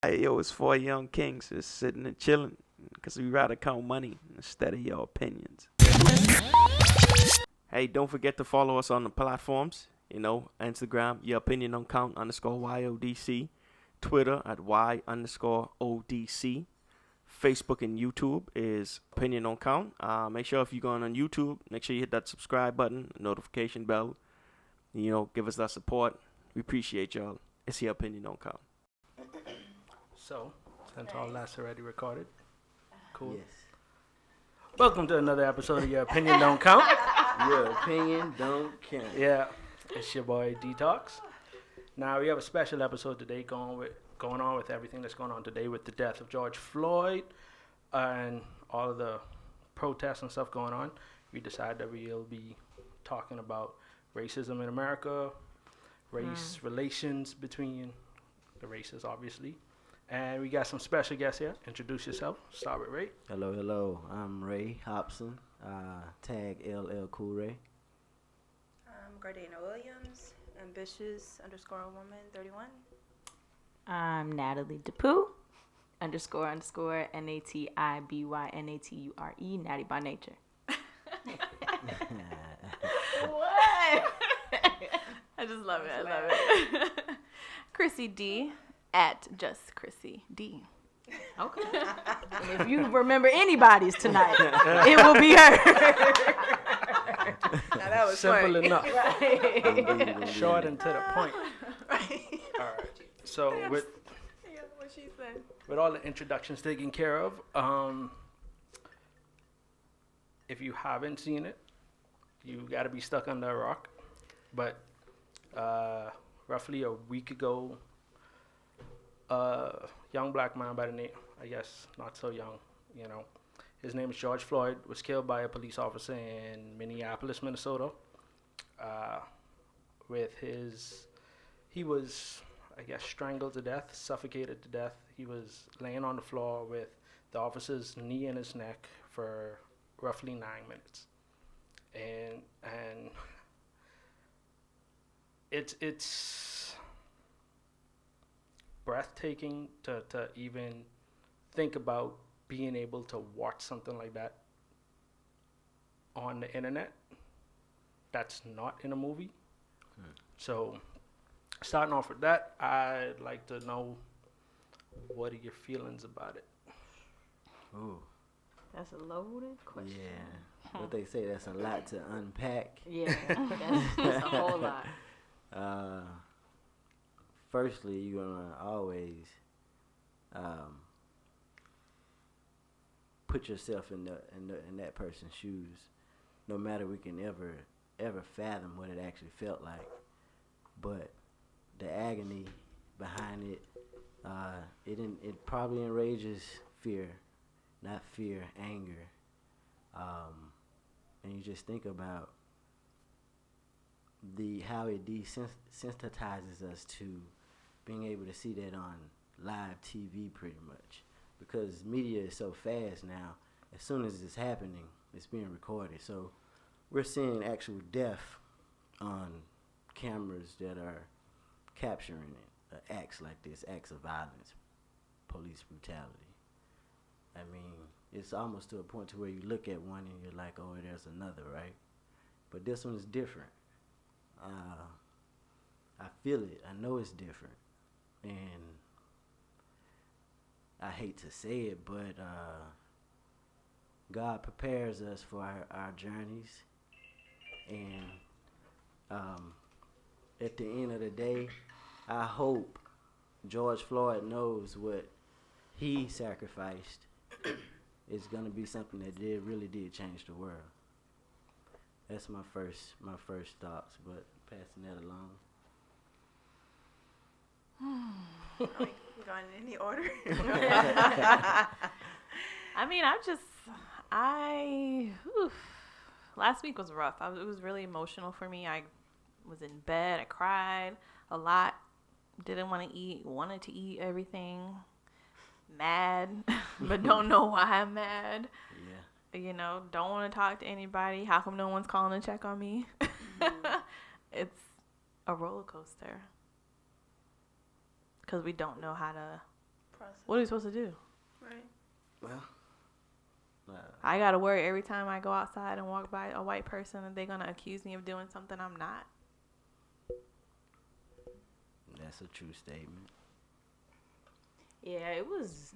Hey, yo, it's four young kings just sitting and chilling because we rather count money instead of your opinions. Hey, don't forget to follow us on the platforms. Instagram, your opinion on count underscore YODC. Twitter at Y underscore ODC. Facebook and YouTube is opinion on count. Make sure if you're going on YouTube, make sure you hit that subscribe button, notification bell. Give us that support. We appreciate y'all. It's your opinion on count. So, since all that's already recorded, cool. Yes. Welcome to another episode of Your Opinion Don't Count. Your opinion don't count. Yeah, it's your boy Detox. Now we have a special episode today going on with everything that's going on today with the death of George Floyd and all of the protests and stuff going on. We decided that we'll be talking about racism in America, race relations between the races, obviously. And we got some special guests here. Introduce yourself. Start with Ray. Hello. I'm Ray Hobson. Tag LL Cool Ray. I'm Gardena Williams. Ambitious _ woman 31. I'm Natalie DePoo _ NATIBYNATURE, Natty by nature. What? I just love it. I love it. Chrissy D at just Chrissy D. Okay. And if you remember anybody's tonight, it will be her. Now that was Simple funny. enough. Right. Short and to the point. Right. All right. So with Yeah, what she said. all the introductions taken care of, if you haven't seen it, you got to be stuck under a rock. But roughly a week ago, young black man by the name, I guess not so young, his name is George Floyd, was killed by a police officer in Minneapolis, Minnesota. He was, I guess, strangled to death, suffocated to death. He was laying on the floor with the officer's knee in his neck for roughly 9 minutes. And it's breathtaking to even think about being able to watch something like that on the internet that's not in a movie. So starting off with that, I'd like to know, what are your feelings about it? Ooh. That's a loaded question. Yeah. What they say, that's a lot to unpack. Yeah, that's a whole lot. Firstly, you're gonna always put yourself in that person's shoes. No matter we can ever fathom what it actually felt like, but the agony behind it, it probably enrages fear, not fear, anger, and you just think about how it desensitizes us to being able to see that on live TV pretty much, because media is so fast now. As soon as it's happening, it's being recorded. So we're seeing actual death on cameras that are capturing it. Acts like this, acts of violence, police brutality. I mean, it's almost to a point to where you look at one and you're like, oh, there's another, right? But this one is different. I feel it. I know it's different. And I hate to say it, but God prepares us for our journeys. And at the end of the day, I hope George Floyd knows what he sacrificed is going to be something that really did change the world. That's my first thoughts, but passing that along. Are we going in any order? I mean, last week was rough. It was really emotional for me. I was in bed. I cried a lot. Didn't want to eat. Wanted to eat everything. Mad, but don't know why I'm mad. Yeah. Don't want to talk to anybody. How come no one's calling to check on me? It's a roller coaster. Because we don't know how to Process. What are you supposed to do? Right. Well, I gotta worry every time I go outside and walk by a white person that they're gonna accuse me of doing something I'm not. that's a true statement. Yeah, it was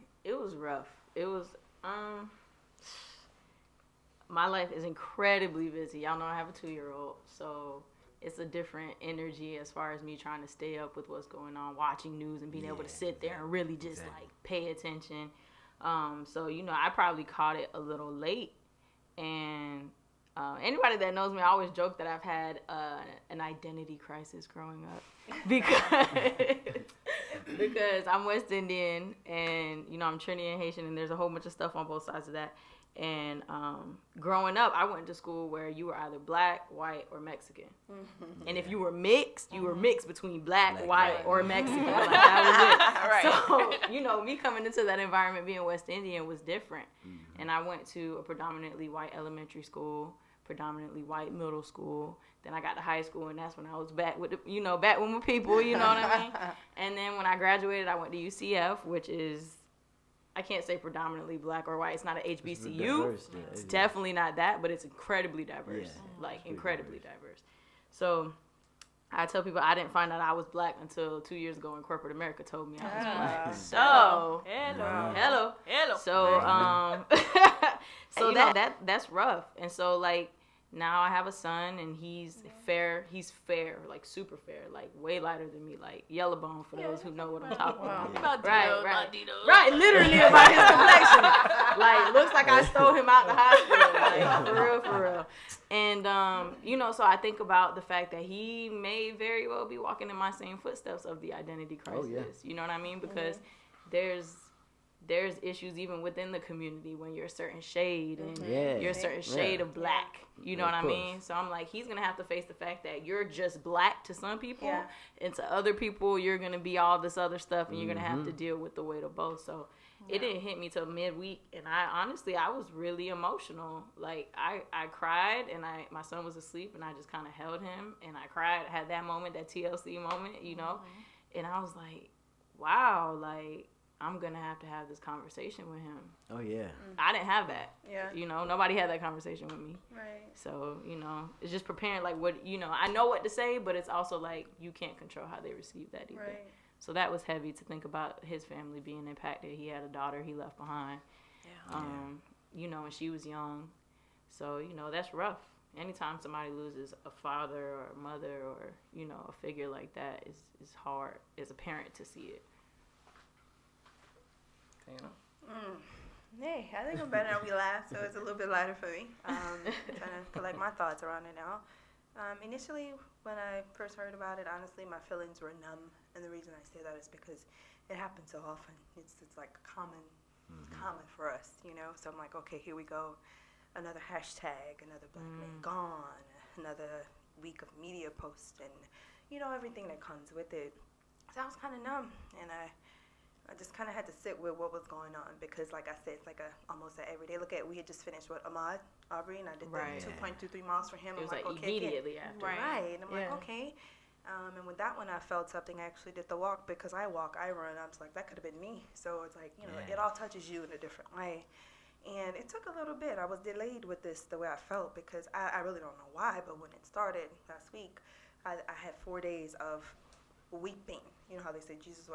rough. It was my life is incredibly busy. Y'all know I have a 2-year-old, so it's a different energy as far as me trying to stay up with what's going on, watching news and being able to sit there and really just like pay attention. So I probably caught it a little late, and anybody that knows me, I always joke that I've had an identity crisis growing up because I'm West Indian and I'm Trinidad and Haitian, and there's a whole bunch of stuff on both sides of that. And growing up, I went to school where you were either black, white, or Mexican. Mm-hmm. And if you were mixed, you were mixed between black, white, or Mexican. Like, that was it. Right. So, me coming into that environment being West Indian was different. Mm-hmm. And I went to a predominantly white elementary school, predominantly white middle school. Then I got to high school, and that's when I was back with back with my people, you know what I mean? And then when I graduated, I went to UCF, which is, I can't say predominantly black or white. It's not an HBCU. It's definitely not that, but it's incredibly diverse. Incredibly diverse. So I tell people I didn't find out I was black until 2 years ago when corporate America told me I was black. So hello. So so that's rough. And so like now I have a son, and he's fair. He's fair, like super fair, like way lighter than me, like yellow bone for those who know what I'm talking about. Right, literally about his complexion. Like looks like I stole him out the hospital, like for real. And so I think about the fact that he may very well be walking in my same footsteps of the identity crisis. Oh, yeah. You know what I mean? Because there's issues even within the community when you're a certain shade and you're a certain shade of black. You know what I mean? So I'm like, he's going to have to face the fact that you're just black to some people, and to other people, you're going to be all this other stuff, and you're going to have to deal with the weight of both. So it didn't hit me till midweek, and I was really emotional. Like, I cried, and my son was asleep, and I just kind of held him, and I cried. I had that moment, that TLC moment, and I was like, wow, like, I'm going to have this conversation with him. Oh, yeah. I didn't have that. Yeah. Nobody had that conversation with me. Right. So, it's just preparing, like, what, I know what to say, but it's also, like, you can't control how they receive that either. Right. So that was heavy to think about his family being impacted. He had a daughter he left behind. Yeah. And she was young. So, that's rough. Anytime somebody loses a father or a mother or, a figure like that, is hard as a parent to see it. Hey, I think I'm better now. We laugh, so it's a little bit lighter for me. Trying to collect my thoughts around it now. Initially, when I first heard about it, honestly, my feelings were numb, and the reason I say that is because it happens so often. It's like common, it's common for us, So I'm like, okay, here we go, another hashtag, another black man gone, another week of media posts, and everything that comes with it. So I was kind of numb, and I just kind of had to sit with what was going on because, like I said, it's like almost an everyday look at. We had just finished Ahmaud Arbery, and I did the 2.23 miles for him. It was I'm like, okay, immediately after. Right. And I'm like, okay. And with that one, I felt something. I actually did the walk because I walk, I run. I was like, that could have been me. So it's like, it all touches you in a different way. And it took a little bit. I was delayed with this the way I felt because I really don't know why, but when it started last week, I had 4 days of weeping. You know how they say Jesus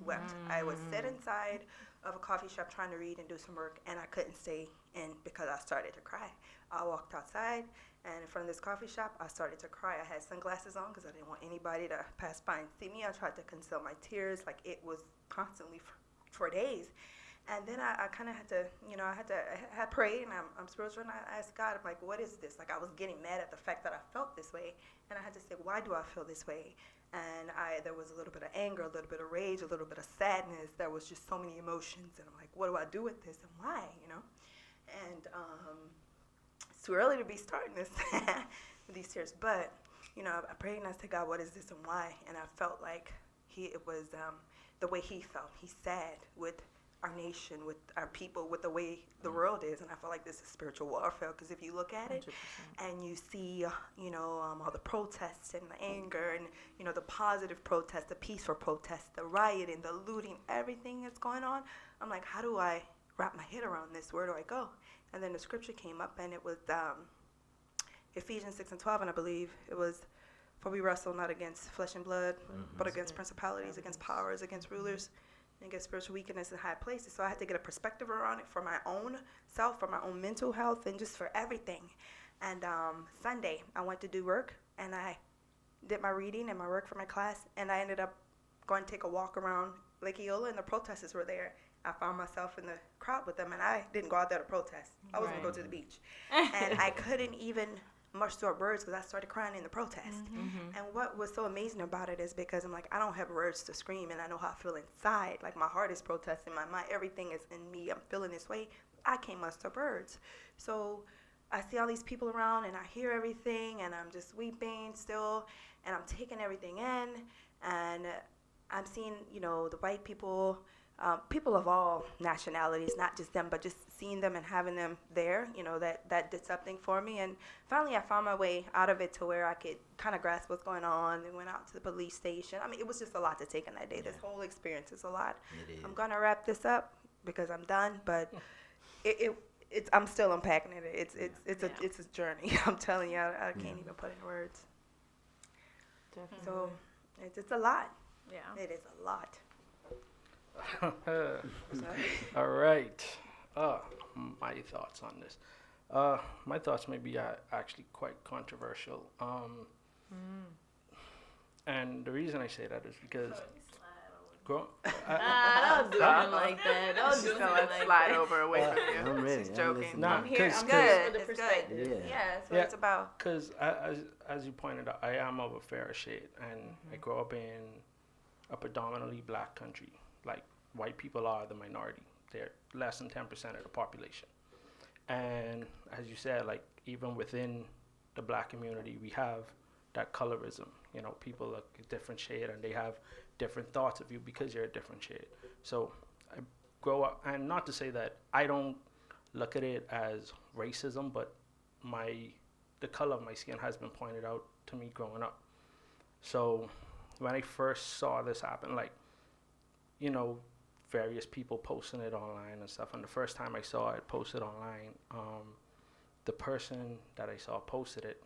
wept. I would sit inside of a coffee shop trying to read and do some work, and I couldn't stay in because I started to cry. I walked outside, and in front of this coffee shop, I started to cry. I had sunglasses on because I didn't want anybody to pass by and see me. I tried to conceal my tears. Like, it was constantly for days. And then I kind of had to, I had prayed, and I'm spiritual, and I asked God, I'm like, what is this? Like, I was getting mad at the fact that I felt this way, and I had to say, why do I feel this way? And there was a little bit of anger, a little bit of rage, a little bit of sadness. There was just so many emotions, and I'm like, what do I do with this, and why, And it's too early to be starting this with these tears, but, I prayed and I said, God, what is this and why? And I felt like it was the way he felt. He's sad with our nation, with our people, with the way the world is. And I feel like this is spiritual warfare, because if you look at it 100%. and you see, all the protests and the anger and, the positive protests, the peaceful protests, the rioting, the looting, everything that's going on, I'm like, how do I wrap my head around this? Where do I go? And then the scripture came up, and it was Ephesians 6:12, and I believe it was, for we wrestle not against flesh and blood, but against principalities, against powers, against rulers, and against spiritual weakness in high places. So I had to get a perspective around it for my own self, for my own mental health, and just for everything. And Sunday, I went to do work, and I did my reading and my work for my class, and I ended up going to take a walk around Lake Eola, and the protesters were there. I found myself in the crowd with them, and I didn't go out there to protest. I was going to go to the beach. And I couldn't even muster up words because I started crying in the protest. And what was so amazing about it is because I'm like, I don't have words to scream, and I know how I feel inside. Like, my heart is protesting, my mind, everything is in me. I'm feeling this way. I can't muster words. So I see all these people around, and I hear everything, and I'm just weeping still, and I'm taking everything in, and I'm seeing, the white people, people of all nationalities, not just them, but just seeing them and having them there, that did something for me. And finally, I found my way out of it to where I could kind of grasp what's going on, and went out to the police station. I mean, it was just a lot to take in that day. This whole experience is a lot. It is. I'm going to wrap this up because I'm done, but it's I'm still unpacking it. It's a journey. I'm telling you, I can't even put in words. Definitely. So it's a lot. Yeah. It is a lot. All right. My thoughts on this. My thoughts may be actually quite controversial. And the reason I say that is because don't do him like that. Don't do him like slide that. over away from you. I'm ready. She's I'm joking. listening. Nah, I'm here. I'm 'cause- good. the It's perspective. good. Yeah. Yeah, that's what Yeah. it's about. Because as you pointed out, I am of a fair shade, and I grew up in a predominantly black country. Like, white people are the minority; they're less than 10% of the population. And as you said, like, even within the black community, we have that colorism. People look a different shade, and they have different thoughts of you because you're a different shade. So I grow up, and not to say that I don't look at it as racism, but the color of my skin has been pointed out to me growing up. So when I first saw this happen, like, various people posting it online and stuff, and the first time I saw it posted online, the person that I saw posted it,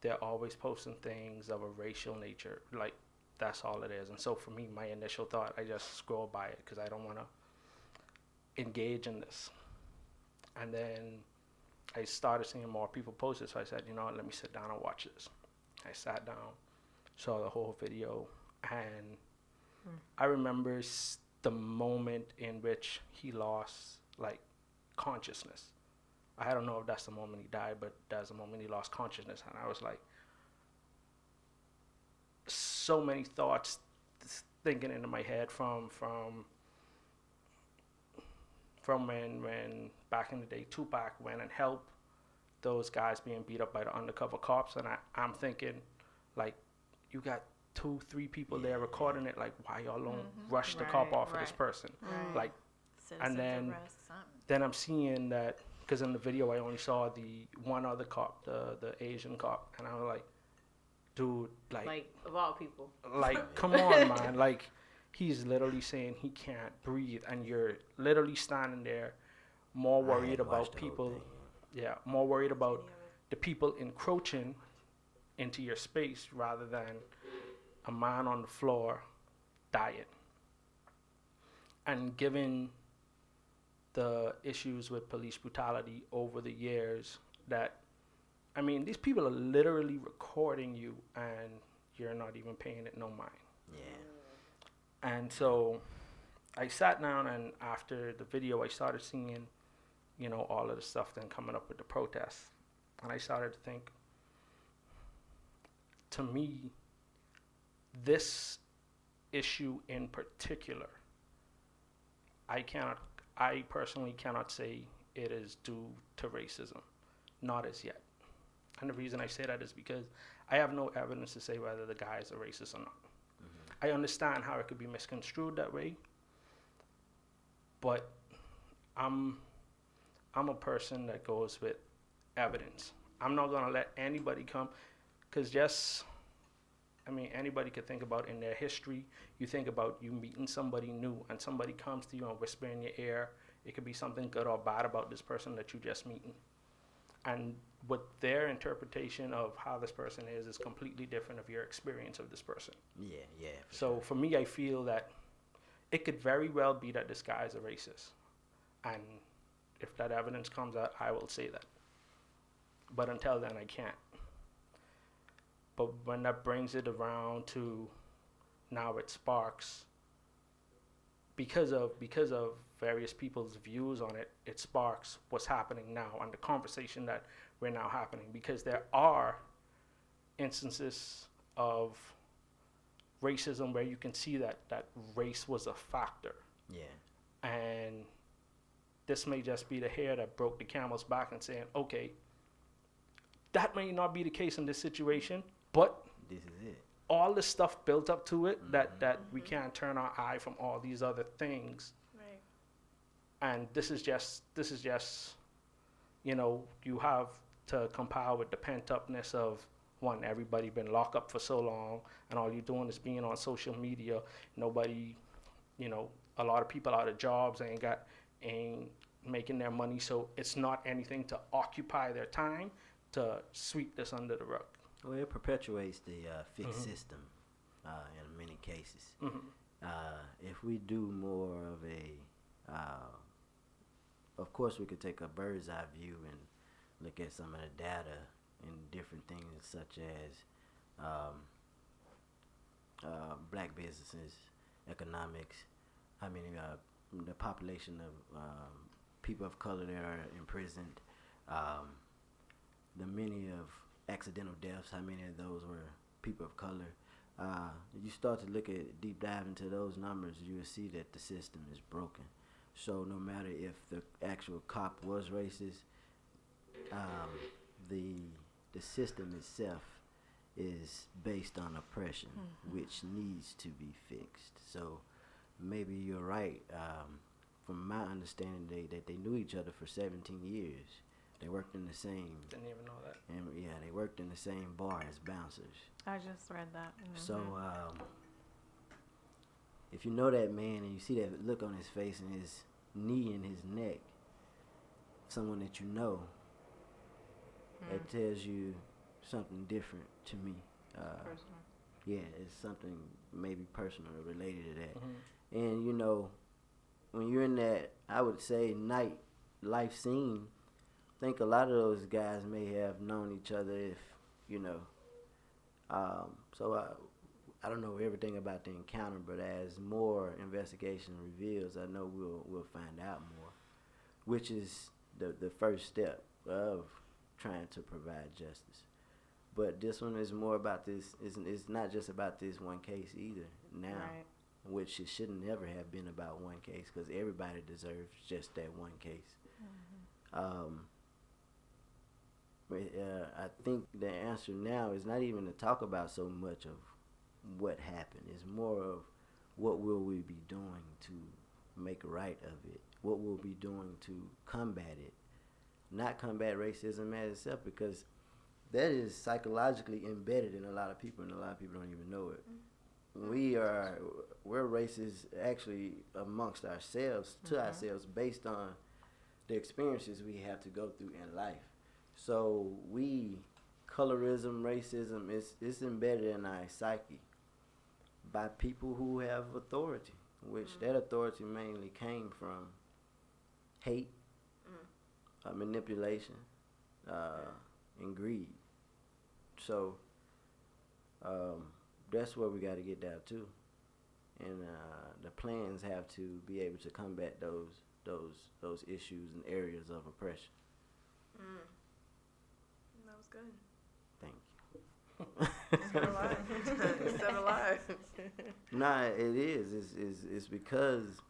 they're always posting things of a racial nature, like, that's all it is. And so for me, my initial thought, I just scroll by it because I don't want to engage in this. And then I started seeing more people post it, so I said, let me sit down and watch this. I sat down, saw the whole video, and I remember the moment in which he lost, like, consciousness. I don't know if that's the moment he died, but that's the moment he lost consciousness. And I was like, so many thoughts thinking into my head from when back in the day Tupac went and helped those guys being beat up by the undercover cops, and I'm thinking, like, you got 2-3 people there recording it, like, why y'all don't rush the cop off of this person? Like, and then I'm seeing that, because in the video I only saw the one other cop, the Asian cop, and I was like, dude, like of all people. Like, come on, man. Like, he's literally saying he can't breathe, and you're literally standing there more worried about people. Yeah, more worried about the people encroaching into your space rather than a man on the floor dying. And given the issues with police brutality over the years, that, I mean, these people are literally recording you and you're not even paying it no mind. Yeah. And so I sat down, and after the video, I started seeing, all of the stuff then coming up with the protests. And I started to think, to me, this issue in particular, I personally cannot say it is due to racism. Not as yet. And the reason I say that is because I have no evidence to say whether the guy is a racist or not. I understand how it could be misconstrued that way, but I'm a person that goes with evidence. I'm not gonna let anybody come, because anybody could think about in their history. You think about you meeting somebody new, and somebody comes to you and whisper in your ear. It could be something good or bad about this person that you just meeting, and what their interpretation of how this person is completely different of your experience of this person. Yeah. So for me, I feel that it could very well be that this guy is a racist, and if that evidence comes out, I will say that. But until then, I can't. But when that brings it around to now, it sparks, because of various people's views on it, it sparks what's happening now and the conversation that we're now happening, because there are instances of racism where you can see that race was a factor. Yeah. And this may just be the hair that broke the camel's back and saying, okay, that may not be the case in this situation, but This is it. all this stuff built up to it, that we can't turn our eye from all these other things. Right. And this is just, you have to compile with the pent upness of, one, everybody been locked up for so long, and all you're doing is being on social media. Nobody, a lot of people out of jobs ain't making their money, so it's not anything to occupy their time to sweep this under the rug. Well, it perpetuates the fixed system in many cases. If we do more of a, of course, we could take a bird's eye view and look at some of the data and different things such as black businesses, economics. The population of people of color that are imprisoned, the many of accidental deaths, how many of those were people of color. You start to look at, deep dive into those numbers, you will see that the system is broken. So no matter if the actual cop was racist, the system itself is based on oppression, which needs to be fixed. So maybe you're right. From my understanding, they knew each other for 17 years. They worked in the same. Didn't even know that. And they worked in the same bar as bouncers. I just read that. So if you know that man and you see that look on his face and his knee and his neck, someone that you know, that tells you something different to me. Personal. Yeah, it's something maybe personal or related to that. And when you're in that, I would say, night life scene, I think a lot of those guys may have known each other if, so I don't know everything about the encounter, but as more investigation reveals, I know we'll find out more, which is the first step of trying to provide justice. But this one is more about this, it's not just about this one case either now. Right. Which it shouldn't never have been about one case, because everybody deserves just that one case. I think the answer now is not even to talk about so much of what happened. It's more of what will we be doing to make right of it? What we'll be doing to combat it? Not combat racism as itself, because that is psychologically embedded in a lot of people, and a lot of people don't even know it. We're racist actually amongst ourselves, to ourselves, based on the experiences we have to go through in life. So colorism, racism, it's embedded in our psyche by people who have authority, which that authority mainly came from hate, manipulation, and greed. So that's where we got to get down to, and the plans have to be able to combat those issues and areas of oppression. That was good. Thank you. Still alive. Still alive. Nah, it is. It's because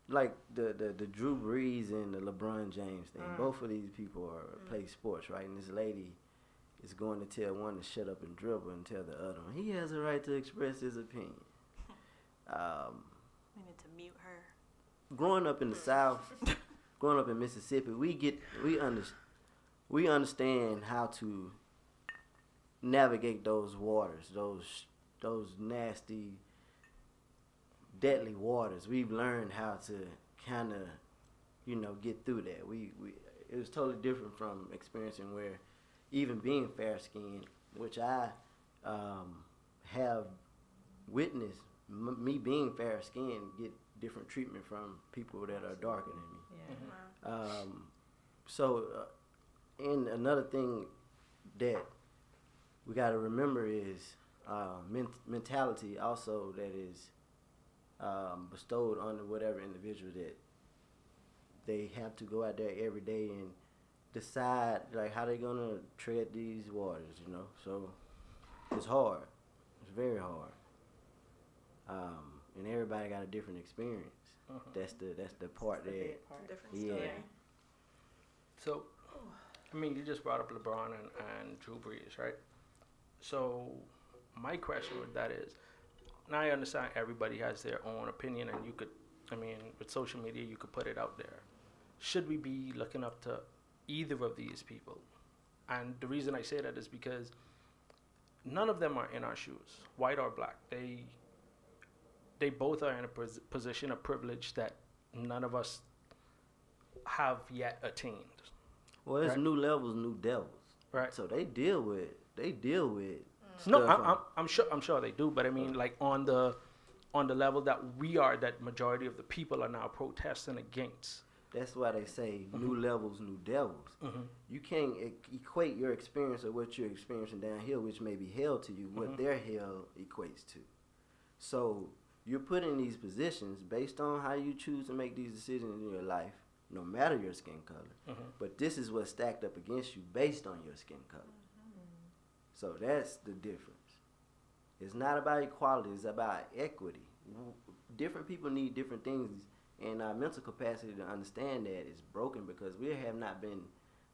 like the Drew Brees and the LeBron James thing. Both of these people play sports, right? And this lady is going to tell one to shut up and dribble and tell the other one he has a right to express his opinion. We need to mute her. Growing up in the South, growing up in Mississippi, we understand how to navigate those waters, those nasty, deadly waters. We've learned how to kind of, get through that. It was totally different from experiencing where, even being fair skinned, which I have witnessed, me being fair skinned, get different treatment from people that are darker than me. And another thing that we got to remember is mentality also that is bestowed on whatever individual that they have to go out there every day and decide like how they're gonna tread these waters, So it's hard. It's very hard. And everybody got a different experience. That's the part that Different yeah. story. So, you just brought up LeBron and Drew Brees, right? So, my question with that is, now I understand everybody has their own opinion, and you could, with social media, you could put it out there. Should we be looking up to either of these people? And the reason I say that is because none of them are in our shoes, white or black. They both are in a position of privilege that none of us have yet attained. Well, it's right? new levels, new devils. Right. So they deal with No, stuff I'm sure they do, but like on the level that we are, that majority of the people are now protesting against. That's why they say new levels, new devils. You can't equate your experience of what you're experiencing down here, which may be hell to you, what their hell equates to. So you're put in these positions based on how you choose to make these decisions in your life, no matter your skin color. But this is what's stacked up against you based on your skin color. So that's the difference. It's not about equality, it's about equity. Different people need different things, and our mental capacity to understand that is broken because we have not been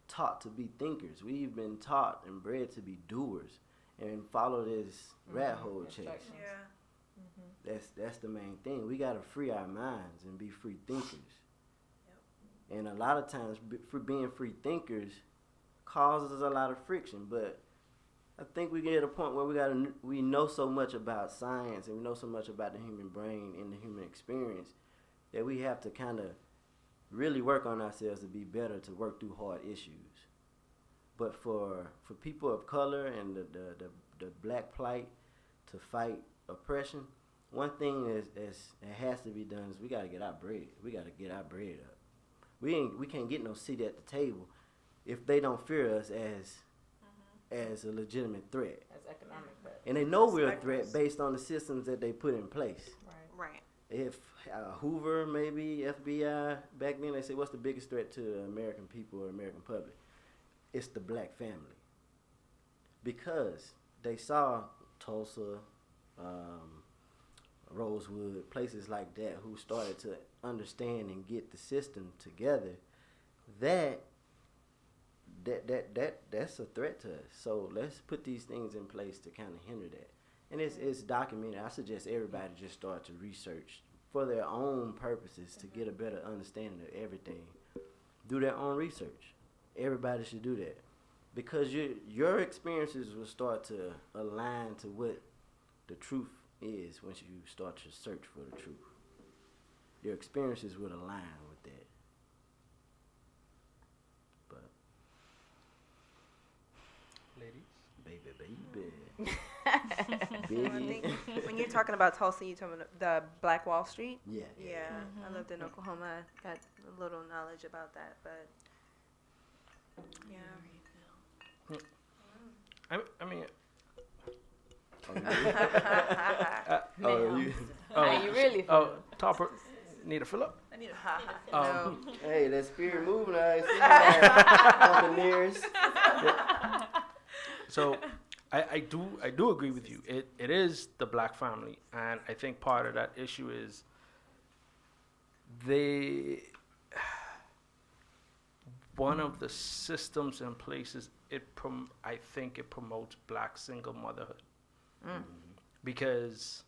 taught to be thinkers. We've been taught and bred to be doers and follow this rat hole chase. Yeah. That's the main thing. We got to free our minds and be free thinkers. And a lot of times, for being free thinkers causes a lot of friction. But I think we get at a point where we know so much about science and we know so much about the human brain and the human experience that we have to kind of really work on ourselves to be better, to work through hard issues. But for people of color and the black plight to fight oppression, one thing that has to be done is we got to get our bread. We got to get our bread up. We can't get no seat at the table if they don't fear us as a legitimate threat. As economic threat. And they know we're a threat based on the systems that they put in place. Right. If Hoover, maybe FBI, back then they say, what's the biggest threat to the American people or American public? It's the black family. Because they saw Tulsa, Rosewood, places like that who started to understand and get the system together, that's a threat to us. So let's put these things in place to kind of hinder that. And it's documented. I suggest everybody just start to research for their own purposes to get a better understanding of everything. Do their own research. Everybody should do that. Because your experiences will start to align to what the truth is once you start to search for the truth. Your experiences would align with that. But Ladies? baby. Well, I think when you're talking about Tulsa, you're talking about the Black Wall Street. Yeah. I lived in Oklahoma. Got a little knowledge about that, but yeah. I mean, How you really feel? oh, Topper, need a fill up? I need a No. Hey, that spirit moving. I see that on the nearest. So I do agree with you. It is the black family, and I think part of that issue is one of the systems and places I think it promotes black single motherhood because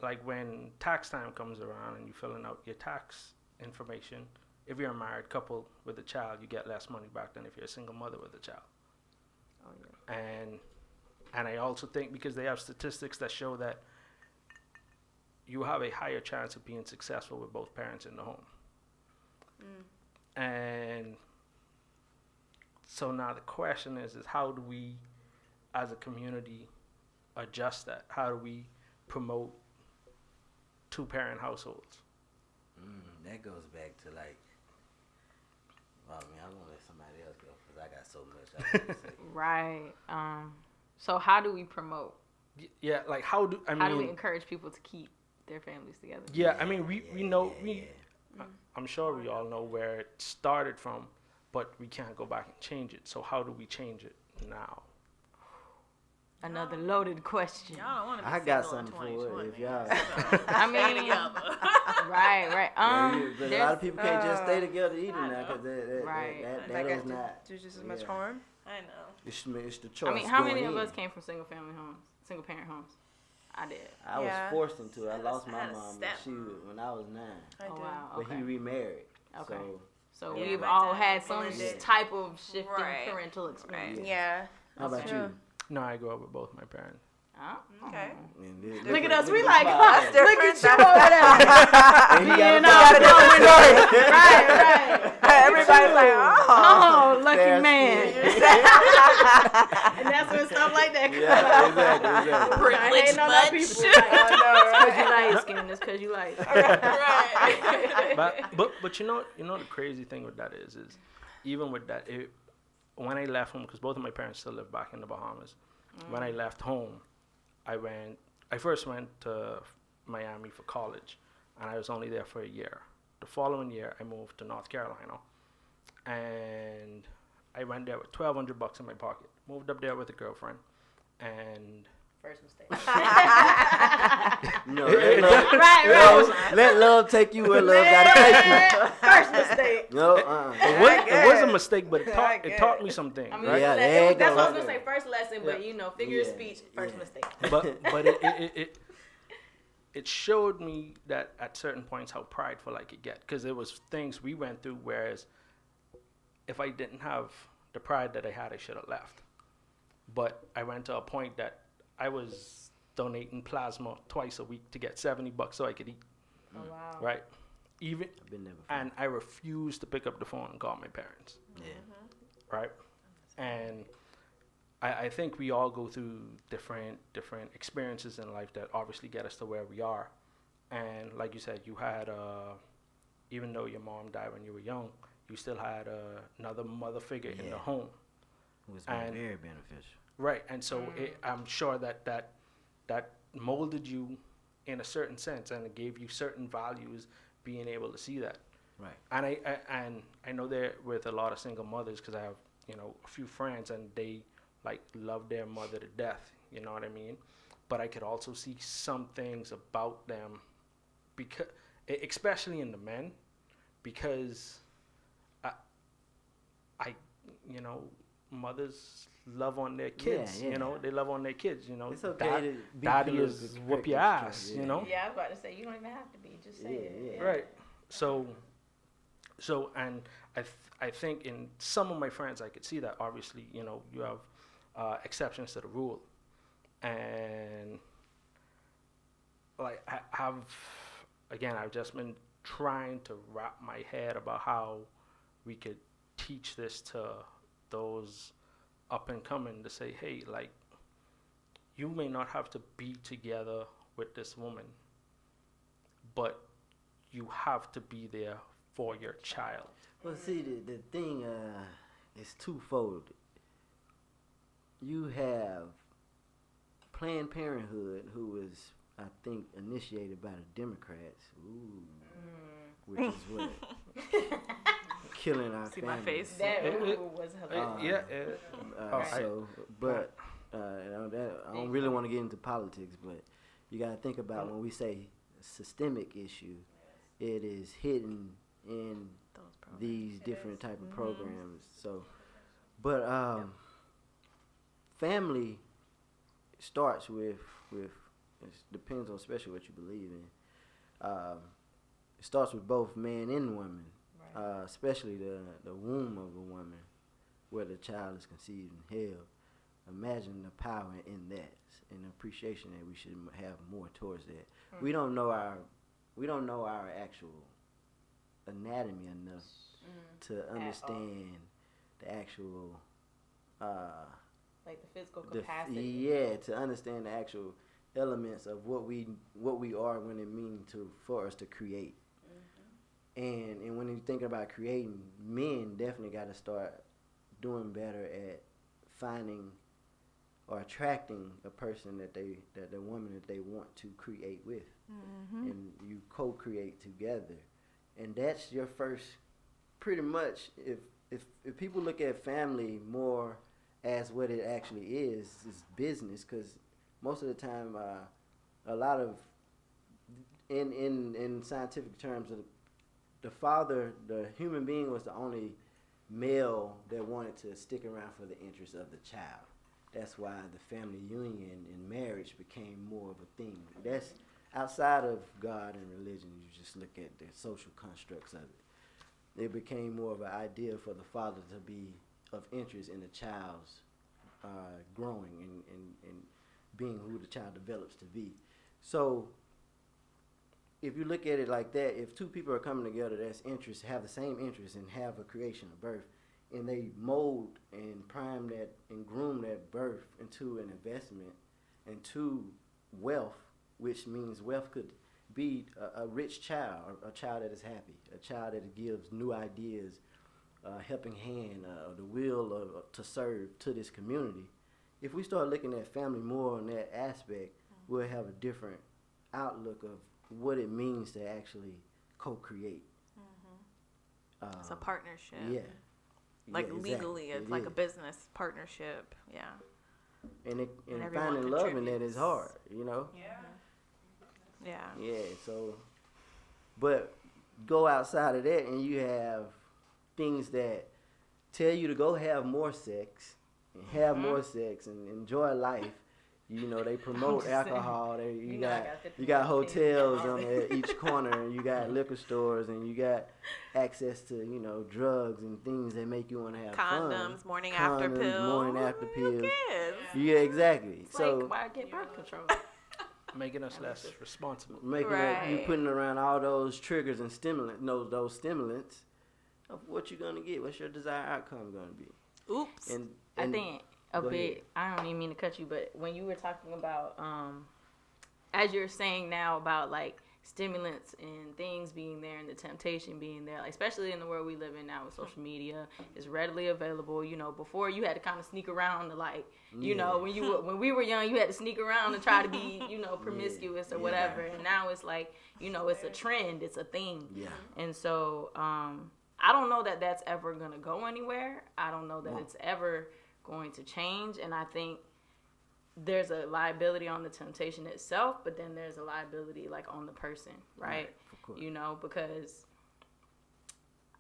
like when tax time comes around and you're filling out your tax information, if you're a married couple with a child, you get less money back than if you're a single mother with a child. Oh, yeah. And I also think because they have statistics that show that you have a higher chance of being successful with both parents in the home. And so now the question is how do we, as a community, adjust that? How do we promote two-parent households? That goes back to like, well, I mean, I'm gonna let somebody else go because I got so much I want to say. Right. So how do we promote? Yeah, like how do we encourage people to keep their families together? Yeah, I mean, we know I'm sure we all know where it started from, but we can't go back and change it. So how do we change it now? Another loaded question. Y'all don't want to be I got single in something for it if 2020. y'all. I mean, right. But a lot of people can't just stay together either now because Right. that is not. do just as much harm. I know. It's the choice. I mean, how many going of us in. came from single parent homes? I did. I was forced into it. I lost I my had a mom stepmom. when I was 9. I Oh did. wow. But Okay. he remarried. Okay. So Yeah, we've my all dad had some blended. type of shifting Right. parental experience. Yeah. How about Okay. you? No, I grew up with both my parents. Oh. Okay. Look at us. We this like, podcast. look at you over there. And he Being got a all different story. Right. Everybody's like, Oh, lucky That's man. it. And that's when stuff like that comes Yeah, exactly. Privilege much. Because you light skin. It's because you light. Right. But you know the crazy thing with that is even with that, when I left home, because both of my parents still live back in the Bahamas. When I left home, I first went to Miami for college, and I was only there for a year. The following year, I moved to North Carolina, and I went there with $1,200 in my pocket. Moved up there with a girlfriend, and First mistake. No, Right. let love take you where love gotta take you. First mistake. No, it was a mistake, but it taught me some things. I mean, Right? Yeah, that's there what I you was go. gonna say. First lesson, but figure of Yeah, speech. First mistake. But it showed me that at certain points how prideful I could get, because there was things we went through, whereas if I didn't have the pride that I had, I should have left. But I went to a point that I was donating plasma twice a week to get $70 so I could eat. Oh wow. Right? Even I've been there before. and I refused to pick up the phone and call my parents. Yeah. Right? And I think we all go through different experiences in life that obviously get us to where we are. And like you said, you had even though your mom died when you were young, you still had another mother figure in the home. It was And- very beneficial. Right, and so I'm sure that molded you in a certain sense, and it gave you certain values, being able to see that. Right. And I know there with a lot of single mothers, because I have a few friends, and they like love their mother to death. You know what I mean? But I could also see some things about them, because especially in the men, because I mothers love on their kids. Yeah. They love on their kids. It's okay to be daddy politically is correct whoop your and ass. strong, You know. Yeah, I was about to say you don't even have to be. Just say it. Yeah. Right. So, and I think in some of my friends I could see that. Obviously, you have exceptions to the rule, and like I've just been trying to wrap my head about how we could teach this to those up and coming, to say, hey, like, you may not have to be together with this woman, but you have to be there for your child. Well, see, the thing is twofold. You have Planned Parenthood, who was, I think, initiated by the Democrats. Which is what killing our See family. my face? That was hilarious. But I don't really want to get into politics, but you got to think about when we say systemic issue, it is hidden in these different type of programs. So, but family starts with It depends on especially what you believe in. It starts with both man and woman, Right. especially the womb of a woman, where the child is conceived and held. Imagine the power in that and the appreciation that we should have more towards that. Mm. We don't know our actual anatomy enough to understand the actual like the physical the capacity. yeah, to understand the actual elements of what we are when it means for us to create. And when you think about creating, men definitely got to start doing better at finding or attracting a person that the woman that they want to create with, and you co-create together, and that's your first. Pretty much, if people look at family more as what it actually is business, because most of the time, a lot of in scientific terms, the father, the human being, was the only male that wanted to stick around for the interests of the child. That's why the family union and marriage became more of a thing. That's outside of God and religion. You just look at the social constructs of it. It became more of an idea for the father to be of interest in the child's growing and being who the child develops to be. So if you look at it like that, if two people are coming together that's interest, have the same interest and have a creation of birth, and they mold and prime that and groom that birth into an investment, into wealth, which means wealth could be a rich child, a child that is happy, a child that gives new ideas, helping hand, the will to serve to this community. If we start looking at family more in that aspect, we'll have a different outlook of what it means to actually co-create. It's a partnership. Yeah. Like Yeah, legally, exactly. it's It like a is. business partnership. Yeah. And everyone finding love in that contributes. is hard, you know? Yeah. Yeah, so, but go outside of that and you have things that tell you to go have more sex and have more sex and enjoy life. You know, they promote just saying. alcohol. You know I got 50 you got more kids. hotels on each corner, and you got liquor stores, and you got access to, you know, drugs and things that make you want to have Condoms, fun. morning after pills. Morning after Who pills. cares? Yeah, exactly. It's So like, why get birth control? Making us less responsible. making you putting around all those triggers and those stimulants of what you're gonna get. What's your desired outcome gonna be? Oops. And I think a go bit. ahead. I don't even mean to cut you, but when you were talking about, as you're saying now about like stimulants and things being there and the temptation being there, like, especially in the world we live in now with social media, is readily available. You know, before you had to kind of sneak around to like, you know, when we were young, you had to sneak around and try to be, you know, promiscuous or whatever. And now it's like, you know, it's a trend, it's a thing. Yeah. And so, I don't know that that's ever gonna go anywhere. I don't know that it's ever going to change. And I think there's a liability on the temptation itself, but then there's a liability like on the person, right? Of course. You know, because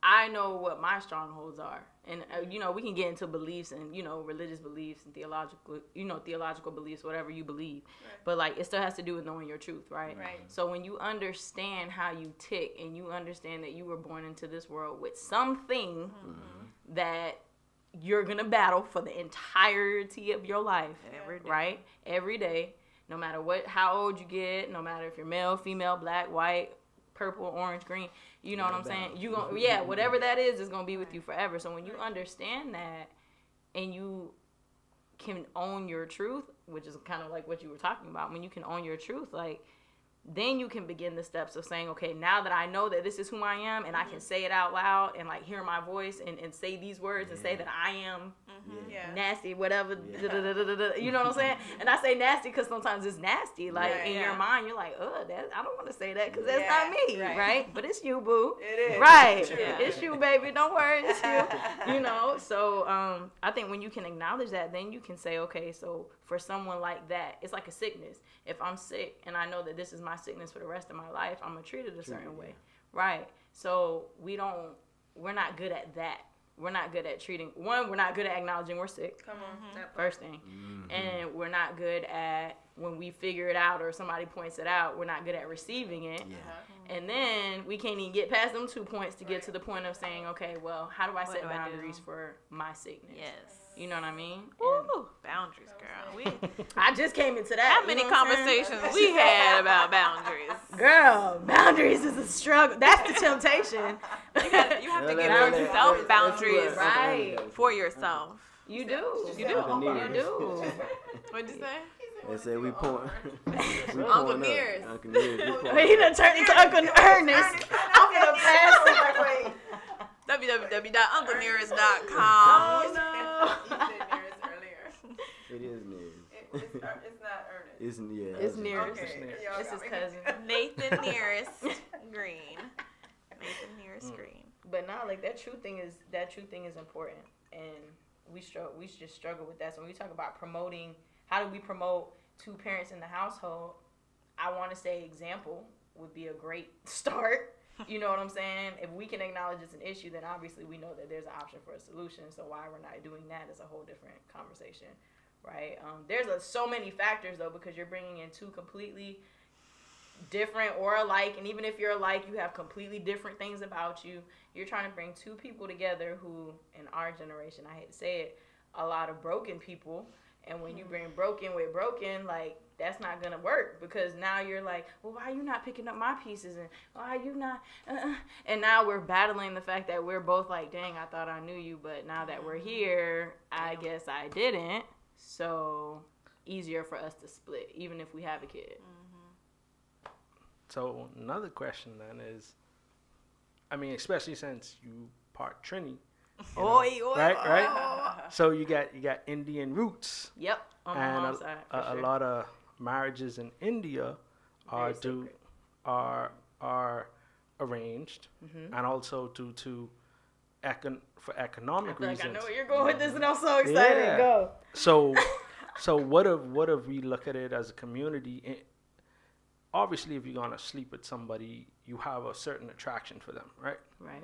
I know what my strongholds are, and you know, we can get into beliefs and, you know, religious beliefs and theological beliefs, whatever you believe, but like it still has to do with knowing your truth, right? So when you understand how you tick and you understand that you were born into this world with something that you're gonna battle for the entirety of your life, Every day. right? Every day, no matter how old you get, no matter if you're male, female, black, white, purple, orange, green, you know what I'm saying? You gonna whatever that is gonna be with you forever. So when you understand that and you can own your truth, which is kind of like what you were talking about, when you can own your truth, like, then you can begin the steps of saying, okay, now that I know that this is who I am and I can say it out loud and like hear my voice and say these words and say that I am nasty, whatever, you know what I'm saying? And I say nasty because sometimes it's nasty. Like in your mind, you're like, I don't want to say that because that's not me, right? But it's you, boo. It is. Right. It's you, baby. Don't worry. It's you. You know? So I think when you can acknowledge that, then you can say, okay, so for someone like that, it's like a sickness. If I'm sick and I know that this is my sickness for the rest of my life, I'm going to treat it a certain way. Right. So we're not good at that. we're not good at treating. One, we're not good at acknowledging we're sick. Come on. That part. First thing. And we're not good at, when we figure it out or somebody points it out, we're not good at receiving it. Yeah. And then we can't even get past them 2 points to get to the point of saying, okay, well, how do I set do I do? boundaries for my sickness? Yes. You know what I mean? Woo, boundaries, girl. I just came into that. How many you know what I'm saying? conversations we had about boundaries? Girl, boundaries is a struggle. That's the temptation. You have to give yourself boundaries Right. for yourself. You do. You do. You do. What'd you say? They say we pouring. Uncle Nearest. Uncle Nearest. We pouring. He done turned into Uncle Ernest. I'm gonna pass it. www.unclenearest.com. Oh no. You said nearest earlier. It is Nearest. It's not Ernest. It's Nearest. Okay. It's his cousin. Nathan Nearest Green. Nathan Nearest Green. But now, like that true thing is important, and we just struggle with that. So when we talk about promoting, how do we promote two parents in the household? I want to say example would be a great start. You know what I'm saying? If we can acknowledge it's an issue, then obviously we know that there's an option for a solution. So why we're not doing that is a whole different conversation, right? There's so many factors though, because you're bringing in two completely different or alike, and even if you're alike, you have completely different things about you. You're trying to bring two people together who, in our generation, I hate to say it, a lot of broken people. And when you bring broken with broken, like, that's not going to work, because now you're like, well, why are you not picking up my pieces? And why are you not? And now we're battling the fact that we're both like, dang, I thought I knew you, but now that we're here, I guess I didn't. So easier for us to split, even if we have a kid. So another question then is, I mean, especially since you part Trini, you know, right? So you got Indian roots, Yep, on my and mom's side, for a sure. lot of marriages in India are Very are arranged, and also due to for economic I feel like reasons. I know where you're going with this, and I'm so excited. Yeah. Go. So what if we look at it as a community? Obviously, if you're gonna sleep with somebody, you have a certain attraction for them, right? Right.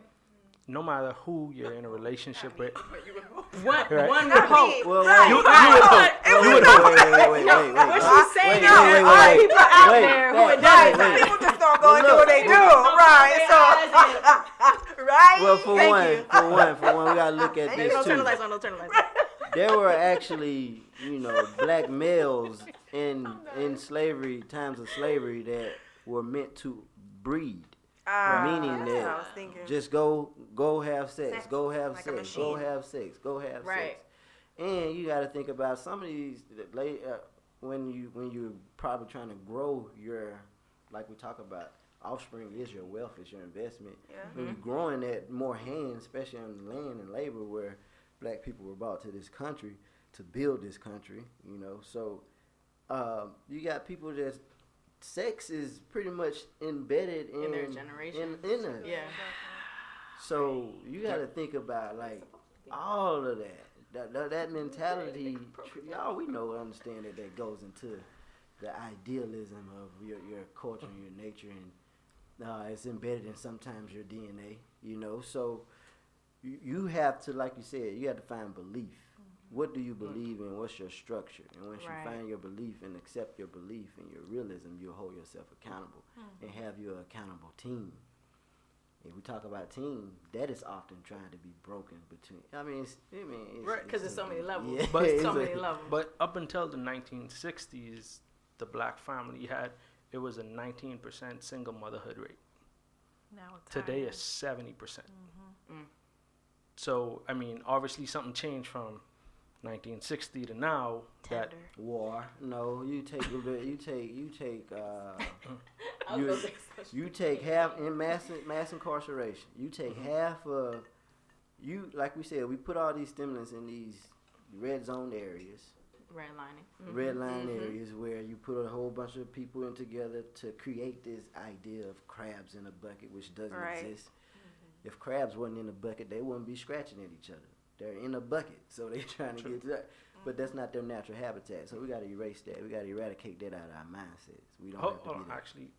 No matter who you're in a relationship with. One Right. would hope. Well, You would hope. wait. What she's saying Wait, is wait, there wait, are wait. people out Wait, there who it wait, does. wait. People just don't go and do what they do, Look. right? So, right? Well, for one, we gotta look at this Don't turn the too. lights on. Don't turn the lights on. There were actually, black males in slavery, times of slavery, that were meant to breed. Meaning That's what I that was thinking. just go have sex, go have like a sex, machine. go have sex, go have Right. sex. And you got to think about some of these when you're probably trying to grow your, like we talk about, offspring is your wealth, is your investment. Yeah. When you're growing that more hands, especially on the land and labor, where black people were brought to this country to build this country, so you got people that sex is pretty much embedded in their generation. in us. Yeah. So you got to think about like all of that mentality. Y'all, we understand that goes into the idealism of your culture and your nature, and it's embedded in sometimes your DNA. So you have to, like you said, you have to find belief. What do you believe in? What's your structure? And once Right. you find your belief and accept your belief and your realism, you'll hold yourself accountable and have your accountable team. If we talk about team, that is often trying to be broken between. It's Right, 'cause there's so many levels. Yeah, But it's so a- many levels. But up until the 1960s, the black family it was a 19% single motherhood rate. Now it's Today higher. it's 70%. So obviously something changed from 1960 to now. That Tender. War. No, you take you take half in mass incarceration. You take half of like we said, we put all these stimulants in these red zone areas, Redlining. red line areas where you put a whole bunch of people in together to create this idea of crabs in a bucket, which doesn't Right. exist. If crabs wasn't in a bucket, they wouldn't be scratching at each other. They're in a bucket, so they're trying to get to that. But that's not their natural habitat. So we got to erase that. We got to eradicate that out of our mindsets. We don't have to be that. actually,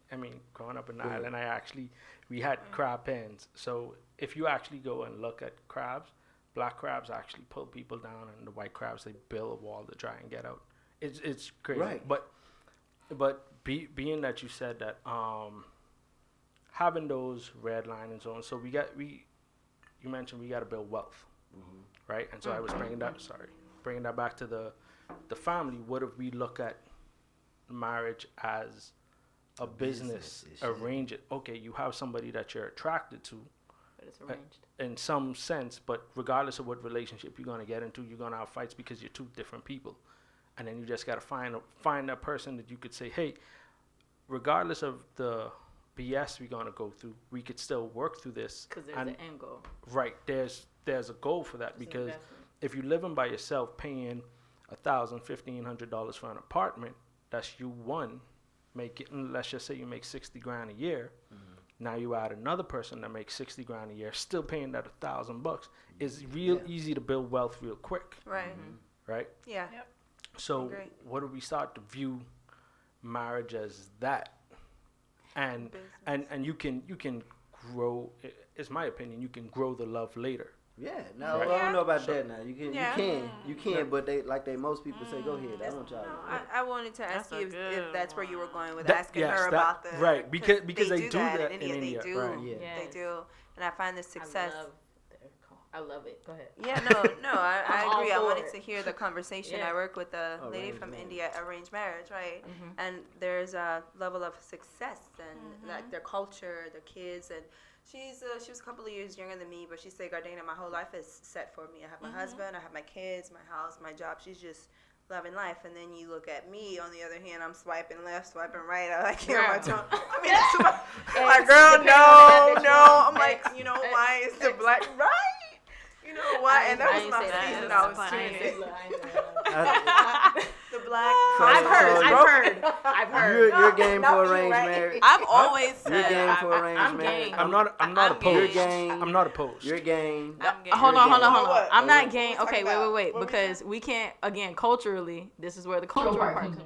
growing up in Go ahead. Ireland, we had crab pens. So if you actually go and look at crabs, black crabs actually pull people down, and the white crabs, they build a wall to try and get out. It's crazy. Right. But being that you said that, having those red line zones, so you mentioned we got to build wealth, right? And so I was bringing that back to the family. What if we look at marriage as a business, arrange it? Okay, you have somebody that you're attracted to, But it's arranged. in some sense, but regardless of what relationship you're gonna get into, you're gonna have fights because you're two different people, and then you just gotta find that person that you could say, hey, regardless of the BS we're gonna go through, we could still work through this. Because there's an end goal. Right, there's a goal for that, It's an because investment. if you're living by yourself, paying $1,000, $1,500 for an apartment, that's you let's just say you make 60 grand a year. Now you add another person that makes 60 grand a year, still paying that $1,000. It's real easy to build wealth real quick, Right. right? Yeah. So Agree. what do we start to view marriage as that? And you can grow. It's my opinion. You can grow the love later. Yeah, no, Right. I don't know about So- that now. You can, Yeah. you can, but most people say, go ahead. I want y'all. I wanted to ask That's you a good if that's where you were going with That- asking yes, her that- about the right, because they do that in in India. India, They do. right. Yeah. They do, and I find the success. I love it. Go ahead. Yeah, no, I I'm all agree. I for wanted it. to hear the conversation. Yeah. I work with a lady Arranged from marriage. India, arranged marriage, right? Mm-hmm. And there's a level of success and like their culture, their kids, and she was a couple of years younger than me, but she said, Gardena, my whole life is set for me. I have my husband, I have my kids, my house, my job. She's just loving life. And then you look at me, on the other hand, I'm swiping left, swiping right. I like hear my tongue. I mean, like, girl, no. I'm like, you know why is the black right? You know why? And that was my season I was tuning in. The black. I've heard. You're game not for you, arranged right? marriage. I've always You're said game for arranged I'm marriage. game. I'm not I'm opposed. game. I'm not opposed. You're game. I'm gay. Hold on. What? I'm not What game. we talking Okay, about? wait. What we Because we can't, again, culturally, this is where the cultural part comes in.